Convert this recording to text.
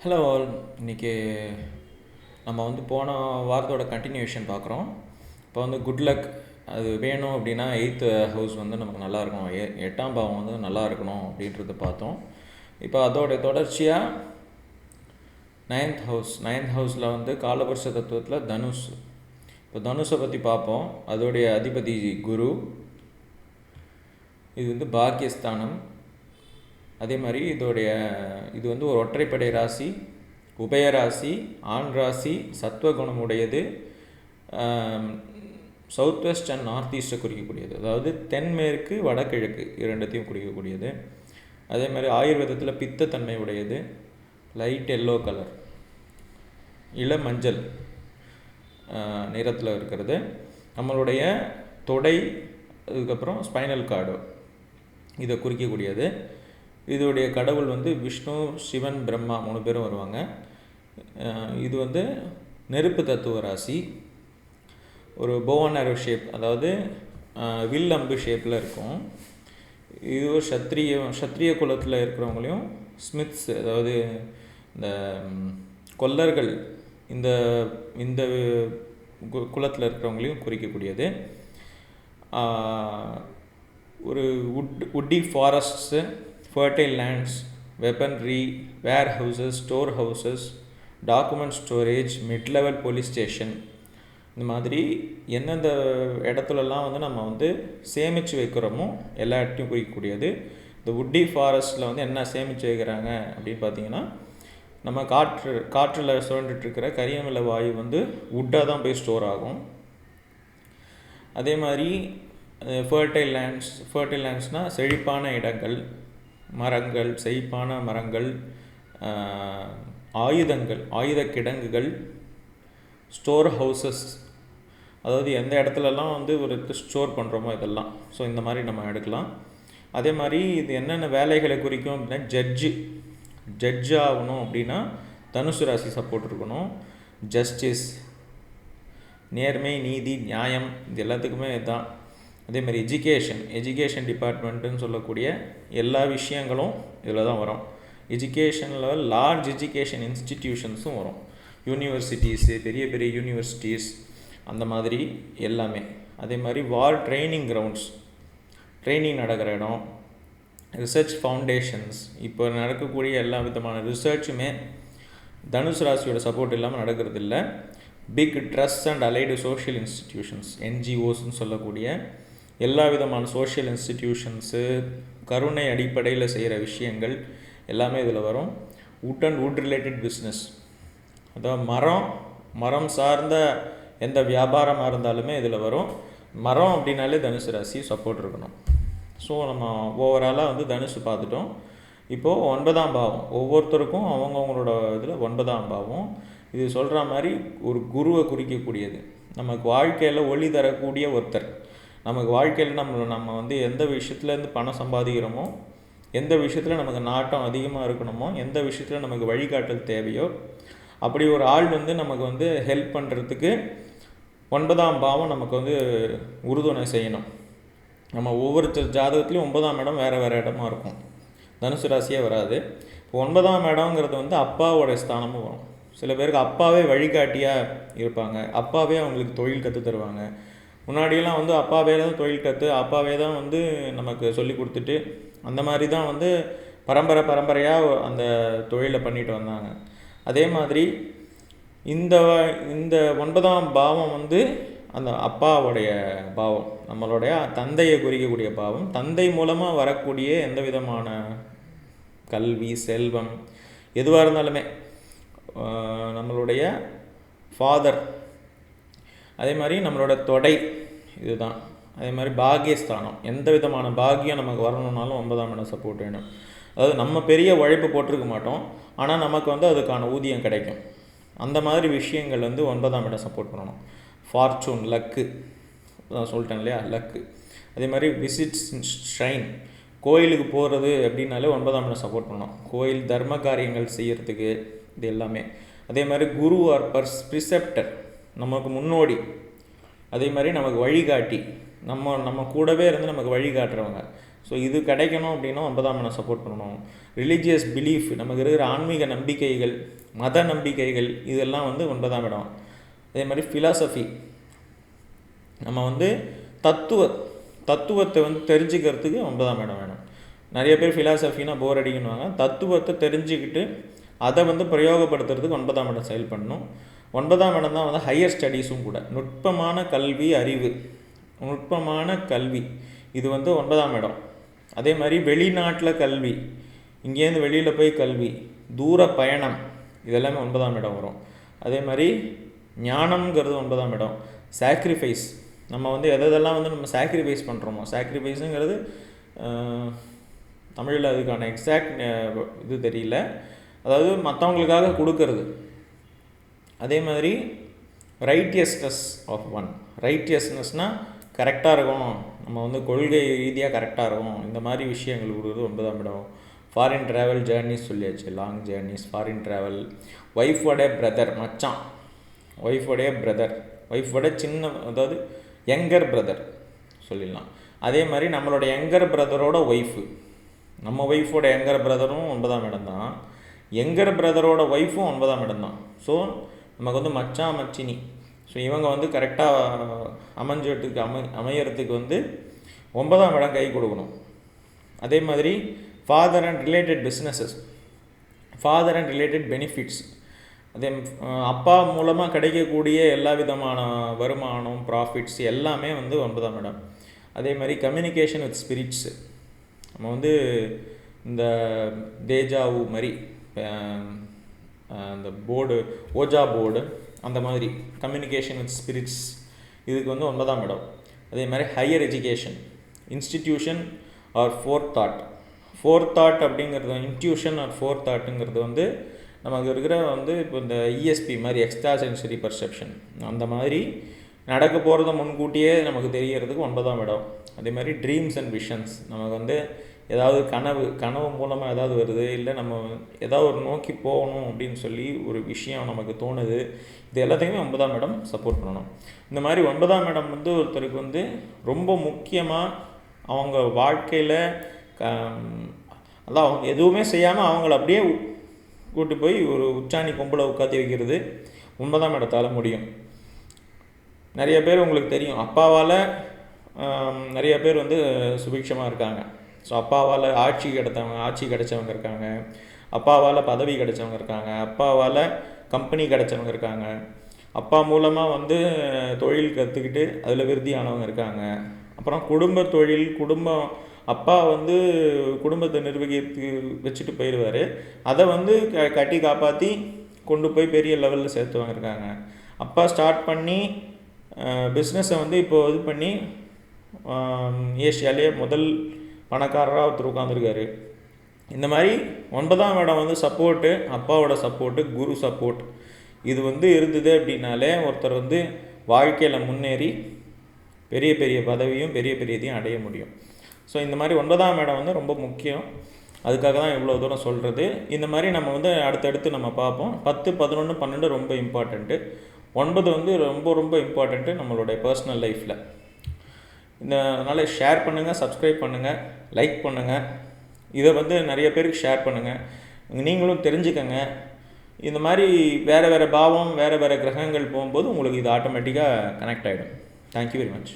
Hello all. இன்றைக்கி நம்ம போன வாரத்தோட கண்டினியூஷன் பார்க்குறோம். இப்போ குட் லக் அது வேணும் அப்படின்னா 8th ஹவுஸ் நமக்கு நல்லா இருக்கணும், 8ஆம் பாவம் நல்லா இருக்கணும் அப்படின்றத பார்த்தோம். இப்போ அதோடைய தொடர்ச்சியாக 9th ஹவுஸில் காலபுருஷ தத்துவத்தில் தனுஷ். இப்போ தனுஷை பற்றி பார்ப்போம். அதோடைய அதிபதி குரு. இது பாக்கியஸ்தானம். அதே மாதிரி இது ஒரு ஒற்றைப்படை ராசி, உபயராசி, ஆண் ராசி, சத்துவகுணம் உடையது, சவுத் வெஸ்ட் அண்ட் நார்த் ஈஸ்ட்டை குறிக்கக்கூடியது. அதாவது தென்மேற்கு வடகிழக்கு இரண்டத்தையும் குறிக்கக்கூடியது. அதே மாதிரி ஆயுர்வேதத்தில் பித்தத்தன்மை உடையது, லைட் எல்லோ கலர், இளமஞ்சள் நிறத்தில் இருக்கிறது. நம்மளுடைய தொடை, அதுக்கப்புறம் ஸ்பைனல் கார்டு இதை குறிக்கக்கூடியது. இதோடைய கடவுள் விஷ்ணு, சிவன், பிரம்மா 3 பேரும் வருவாங்க. இது நெருப்பு தத்துவ ராசி. ஒரு போவன் அரோ ஷேப், அதாவது வில் அம்பு ஷேப்பில் இருக்கும். இது ஒரு சத்திரிய குலத்தில் இருக்கிறவங்களையும், ஸ்மித்ஸ் அதாவது இந்த கொல்லர்கள் இந்த இந்த குலத்தில் இருக்கிறவங்களையும் குறிக்கக்கூடியது. ஒரு உட்டி ஃபாரஸ்ட்ஸு, fertile lands, weaponry, warehouses, storehouses, document storage, mid-level police station, இந்த மாதிரி எந்தெந்த இடத்துலலாம் நம்ம சேமித்து வைக்கிறோமோ எல்லா இடத்தையும் குறிக்கக்கூடியது. இந்த உட்டி ஃபாரஸ்ட்டில் என்ன சேமித்து வைக்கிறாங்க அப்படின்னு பார்த்தீங்கன்னா, நம்ம காற்றில் சுழண்டுட்டுருக்கிற கரியமில வாயு உட்டாக தான் போய் ஸ்டோர் ஆகும். அதே மாதிரி ஃபர்டைல் லேண்ட்ஸ்னால் செழிப்பான இடங்கள், மரங்கள், செழிப்பான மரங்கள், ஆயுத கிடங்குகள், ஸ்டோர் ஹவுசஸ், அதாவது எந்த இடத்துலலாம் ஒரு ஸ்டோர் பண்ணுறோமோ இதெல்லாம். ஸோ இந்த மாதிரி நம்ம எடுக்கலாம். அதே மாதிரி இது என்னென்ன வேலைகளை குறிக்கும் அப்படின்னா, ஜட்ஜ் ஆகணும் அப்படின்னா தனுசு ராசி சப்போர்ட் இருக்கணும். ஜஸ்டிஸ், நேர்மை, நீதி, நியாயம், இது எல்லாத்துக்குமே இதுதான். அதே மாதிரி எஜுகேஷன் டிபார்ட்மெண்ட்டுன்னு சொல்லக்கூடிய எல்லா விஷயங்களும் இதில் தான் வரும். எஜுகேஷனில் லார்ஜ் எஜுகேஷன் இன்ஸ்டிடியூஷன்ஸும் வரும். யூனிவர்சிட்டிஸு, பெரிய பெரிய யூனிவர்சிட்டிஸ், அந்த மாதிரி எல்லாமே. அதே மாதிரி வார் ட்ரைனிங் கிரவுண்ட்ஸ், ட்ரைனிங் நடக்கிற இடம், ரிசர்ச் ஃபவுண்டேஷன்ஸ், இப்போ நடக்கக்கூடிய எல்லா விதமான ரிசர்ச்சுமே தனுசு ராசியோட சப்போர்ட் இல்லாமல் நடக்கிறது இல்லை. Big trust and allied social institutions, என்ஜிஓஸ்ன்னு சொல்லக்கூடிய எல்லா விதமான சோஷியல் இன்ஸ்டிடியூஷன்ஸு, கருணை அடிப்படையில் செய்கிற விஷயங்கள் எல்லாமே இதில் வரும். Would and would related business, அதாவது மரம் சார்ந்த எந்த வியாபாரமாக இருந்தாலுமே இதில் வரும். மரம் அப்படின்னாலே தனுசு ராசி சப்போர்ட் இருக்கணும். ஸோ நம்ம ஓவராலாக தனுசு பார்த்துட்டோம். இப்போது 9ஆம் பாவம், ஒவ்வொருத்தருக்கும் அவங்கவுங்களோட இதில் 9ஆம் பாவம் இது சொல்கிற மாதிரி ஒரு குருவை குறிக்கக்கூடியது. நமக்கு வாழ்க்கையில் ஒளி தரக்கூடிய ஒருத்தர். நமக்கு வாழ்க்கையில் நம்ம எந்த விஷயத்துலேருந்து பணம் சம்பாதிக்கிறோமோ, எந்த விஷயத்தில் நமக்கு நாட்டம் அதிகமாக இருக்கணுமோ, எந்த விஷயத்தில் நமக்கு வழிகாட்டல் தேவையோ, அப்படி ஒரு ஆள் நமக்கு ஹெல்ப் பண்ணுறதுக்கு 9ஆம் பாவம் நமக்கு உறுதுணை செய்யணும். நம்ம ஒவ்வொருத்தர் ஜாதகத்துலேயும் 9ஆம் இடம் வேறு இடமா இருக்கும். தனுசு ராசியே வராது. இப்போ 9ஆம் இடங்கிறது அப்பாவோட ஸ்தானமும் வரும். சில பேருக்கு அப்பாவே வழிகாட்டியாக இருப்பாங்க. அப்பாவே அவங்களுக்கு தொழில் கற்று தருவாங்க. முன்னாடியெல்லாம் அப்பாவே தான் தொழில் கற்று, அப்பாவே தான் நமக்கு சொல்லி கொடுத்துட்டு, அந்த மாதிரி தான் பரம்பரையாக அந்த தொழிலை பண்ணிட்டு வந்தாங்க. அதே மாதிரி இந்த 9ஆம் பாவம் அந்த அப்பாவுடைய பாவம், நம்மளுடைய தந்தையை குறிக்கக்கூடிய பாவம். தந்தை மூலமாக வரக்கூடிய எந்த விதமான கல்வி, செல்வம் எதுவாக இருந்தாலுமே நம்மளுடைய ஃபாதர். அதே மாதிரி நம்மளோட தொடை இதுதான். அதே மாதிரி பாக்கியஸ்தானம், எந்த விதமான பாக்கியம் நமக்கு வரணுன்னாலும் 9ஆம் இடம் சப்போர்ட் வேணும். அதாவது நம்ம பெரிய உழைப்பு போட்டிருக்க மாட்டோம், ஆனால் நமக்கு அதுக்கான ஊதியம் கிடைக்கும். அந்த மாதிரி விஷயங்கள் 9ஆம் இடம் சப்போர்ட் பண்ணணும். ஃபார்ச்சூன், லக்கு, நான் சொல்லிட்டேன் இல்லையா, லக்கு. அதே மாதிரி விசிட்ஸ் ஷ்ரைன், கோயிலுக்கு போகிறது அப்படின்னாலே 9ஆம் இடம் சப்போர்ட் பண்ணணும். கோயில் தர்ம காரியங்கள் செய்கிறதுக்கு இது எல்லாமே. அதே மாதிரி குரு ஆர் ப்ரிசெப்டர், நமக்கு முன்னோடி. அதே மாதிரி நமக்கு வழிகாட்டி, நம்ம கூடவே இருந்து நமக்கு வழிகாட்டுறவங்க. ஸோ இது கிடைக்கணும் அப்படின்னா 9ஆம் இடம் சப்போர்ட் பண்ணணும். ரிலீஜியஸ் பிலீஃப், நமக்கு இருக்கிற ஆன்மீக நம்பிக்கைகள், மத நம்பிக்கைகள், இதெல்லாம் வந்து 9ஆம் இடம். அதே மாதிரி ஃபிலாசபி, நம்ம வந்து தத்துவத்தை வந்து தெரிஞ்சுக்கிறதுக்கு 9ஆம் இடம் வேணும். நிறைய பேர் ஃபிலாசபின்னா போர் அடிக்கணுவாங்க. தத்துவத்தை தெரிஞ்சுக்கிட்டு அதை வந்து பிரயோகப்படுத்துறதுக்கு 9ஆம் இடம் செயல் பண்ணணும். 9ஆம் இடம் தான் வந்து ஹையர் ஸ்டடீஸும் கூட. நுட்பமான கல்வி, அறிவு, நுட்பமான கல்வி, இது வந்து 9ஆம் இடம். அதே மாதிரி வெளிநாட்டில் கல்வி, இங்கேருந்து வெளியில் போய் கல்வி, தூர பயணம், இதெல்லாமே 9ஆம் இடம் வரும். அதே மாதிரி ஞானம்ங்கிறது 9ஆம் இடம். சாக்ரிஃபைஸ், நம்ம வந்து எதெல்லாம் வந்து நம்ம சாக்ரிஃபைஸ் பண்ணுறோமோ, சாக்ரிஃபைஸுங்கிறது தமிழில் அதுக்கான எக்ஸாக்ட் இது தெரியல, அதாவது மற்றவங்களுக்காக கொடுக்கறது. அதே மாதிரி ரைட்டியஸ்னஸ் ஆஃப் ஒன், ரைட்டியஸ்னஸ்னால் கரெக்டாக இருக்கும், நம்ம வந்து கொள்கை ரீதியாக கரெக்டாக இருக்கும், இந்த மாதிரி விஷயங்கள் கொடுக்குறது 9ஆம் இடம். ஃபாரின் ட்ராவல், ஜேர்னிஸ் சொல்லியாச்சு, லாங் ஜேர்னிஸ், ஃபாரின் ட்ராவல். ஒய்ஃபோட பிரதர், மச்சான், ஒய்ஃபோடைய பிரதர், ஒய்ஃபோட சின்ன, அதாவது யங்கர் பிரதர் சொல்லிடலாம். அதே மாதிரி நம்மளோட யங்கர் பிரதரோட ஒய்ஃபு, நம்ம ஒய்ஃபோட யங்கர் பிரதரும் 9ஆம் இடம் தான், யங்கர் பிரதரோட ஒய்ஃபும் 9ஆம் இடம் தான். ஸோ நமக்கு வந்து மச்சான் மச்சினி, ஸோ இவங்க வந்து கரெக்டாக அமையறதுக்கு வந்து 9ஆம் இடம் கை கொடுக்கணும். அதே மாதிரி father and related businesses, father and related benefits, அதே அப்பா மூலமாக கிடைக்கக்கூடிய எல்லா விதமான வருமானம், ப்ராஃபிட்ஸ் எல்லாமே வந்து 9ஆம் இடம். அதே மாதிரி கம்யூனிகேஷன் வித் ஸ்பிரிட்ஸு, நம்ம வந்து இந்த தேஜாவு மாதிரி அந்த போர்டு, ஓஜா போர்டு, அந்த மாதிரி கம்யூனிகேஷன் வித் ஸ்பிரிட்ஸ், இதுக்கு வந்து 9ஆம் இடம். அதே மாதிரி higher education, institution R fourth thought அப்படிங்கிறது, இன்ட்யூஷன் ஆர் ஃபோர்த் தாட்டுங்கிறது வந்து நமக்கு இருக்கிற வந்து இப்போ இந்த இஎஸ்பி மாதிரி, எக்ஸ்ட்ரா சென்சரி பர்செப்ஷன், அந்த மாதிரி நடக்க போகிறத முன்கூட்டியே நமக்கு தெரியறதுக்கு 9ஆம் இடம். அதே மாதிரி ட்ரீம்ஸ் அண்ட் விஷன்ஸ், நமக்கு வந்து ஏதாவது கனவு மூலமாக ஏதாவது வருது, இல்லை நம்ம ஏதாவது ஒரு நோக்கி போகணும் அப்படின்னு சொல்லி ஒரு விஷயம் நமக்கு தோணுது, இது எல்லாத்தையுமே 9ஆம் இடம் சப்போர்ட் பண்ணணும். இந்த மாதிரி 9ஆம் இடம் வந்து ஒருத்தருக்கு வந்து ரொம்ப முக்கியமாக அவங்க வாழ்க்கையில் அதான் அவங்க எதுவுமே செய்யாமல் அவங்கள அப்படியே கூட்டி போய் ஒரு உச்சாணி கொம்பில் உட்காத்தி வைக்கிறது 9ஆம் இடத்தால் முடியும். நிறைய பேர் உங்களுக்கு தெரியும், அப்பாவால் நிறைய பேர் வந்து சுபிக்ஷமாக இருக்காங்க. ஸோ அப்பாவால் ஆட்சி கிடைச்சவங்க இருக்காங்க, அப்பாவால் பதவி கிடைச்சவங்க இருக்காங்க, அப்பாவால் கம்பெனி கிடைச்சவங்க இருக்காங்க, அப்பா மூலமாக வந்து தொழில் கற்றுக்கிட்டு அதில் விருத்தி ஆனவங்க இருக்காங்க. அப்புறம் குடும்ப தொழில், அப்பா வந்து குடும்பத்தை நிர்வகித்து வச்சுட்டு போயிடுவார், அதை வந்து கட்டி காப்பாற்றி கொண்டு போய் பெரிய லெவலில் சேர்த்துவங்க இருக்காங்க. அப்பா ஸ்டார்ட் பண்ணி பிஸ்னஸை வந்து இப்போ இது பண்ணி ஏஷியாலேயே முதல் பணக்காரராக ஒருத்தர் உட்காந்துருக்காரு. இந்த மாதிரி 9ஆம் இடம் வந்து சப்போர்ட்டு, அப்பாவோட சப்போர்ட்டு, குரு சப்போர்ட், இது வந்து இருந்தது அப்படின்னாலே ஒருத்தர் வந்து வாழ்க்கையில் முன்னேறி பெரிய பெரிய பதவியும் பெரிய இதையும் அடைய முடியும். ஸோ இந்த மாதிரி 9ஆம் இடம் வந்து ரொம்ப முக்கியம். அதுக்காக தான் இவ்வளோ தூரம் சொல்கிறது. இந்த மாதிரி நம்ம வந்து அடுத்தடுத்து நம்ம பார்ப்போம். 10, 11, 12 ரொம்ப இம்பார்ட்டண்ட்டு, 9 வந்து ரொம்ப இம்பார்ட்டண்ட்டு நம்மளுடைய பர்சனல் லைஃப்பில். அதனால் ஷேர் பண்ணுங்கள், சப்ஸ்கிரைப் பண்ணுங்கள், லைக் பண்ணுங்கள், இதை வந்து நிறைய பேருக்கு ஷேர் பண்ணுங்கள், நீங்களும் தெரிஞ்சுக்கங்க. இந்த மாதிரி வேறு பாவம், வேறு கிரகங்கள் போகும்போது உங்களுக்கு இது ஆட்டோமேட்டிக்காக கனெக்ட் ஆகிடும். Thank you very much.